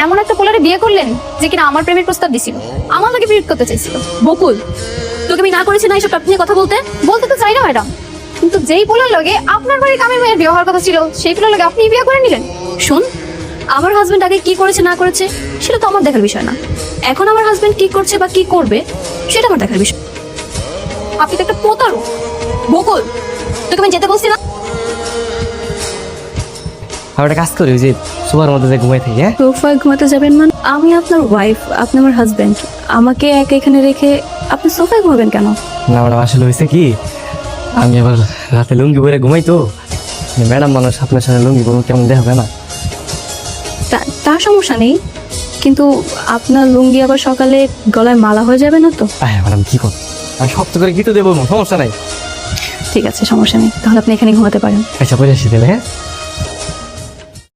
এমন একটা পোলারে বিয়ে করলেন যে কিনা আমার প্রেমের প্রস্তাব দিছিল, আমার লাগে বিয়ে করতে চাইছিল। বকুল, তোকে আমি না করেছি না এইসব নিয়ে কথা বলতে? বলতে তো চাই না ম্যাডাম, কিন্তু যেই পোলার লগে আপনার বাড়ির কামের মেয়ের বিয়ে হওয়ার কথা ছিল, সেই পোলার লগে আপনি বিয়ে করে নিলেন। শোন, আমার হাজবেন্ড আগে কি করেছে না করেছে সেটা তো আমার দেখার বিষয় না। এখন আমার হাজবেন্ড কি করছে বা কি করবে সেটা আমার দেখার বিষয়। আপনি তো একটা প্রতারক। বকুল, তোকে আমি যেতে বলছি না? আর একটা কাজ করি, ওই যে সোফার মধ্যে যে ঘুমাই থাকি। হ্যাঁ, সোফায় ঘুমাতে যাবেন মানে? আমি আপনার ওয়াইফ, আপনি আমার হাজবেন্ড। আমাকে একা এখানে রেখে আপনি সোফায় ঘুমাবেন কেন? না ম্যাডাম, আসলে হয়েছে কি, আমি আবার রাতে লুঙ্গি পরে ঘুমাই তো। ম্যাডাম মানুষ, আপনার সাথে লুঙ্গি পরে কেমন দেখাবে না? তার সমস্যা নেই, কিন্তু আপনার লুঙ্গি আবার সকালে গলায় মালা হয়ে যাবে না তো? হ্যাঁ ম্যাডাম, কি করবো, আমি শক্ত করে গিয়ে তো দেবো, সমস্যা নাই। ঠিক আছে, সমস্যা নেই, তাহলে আপনি এখানে ঘুমাতে পারেন। আচ্ছা, পরে আসি তাহলে। হ্যাঁ।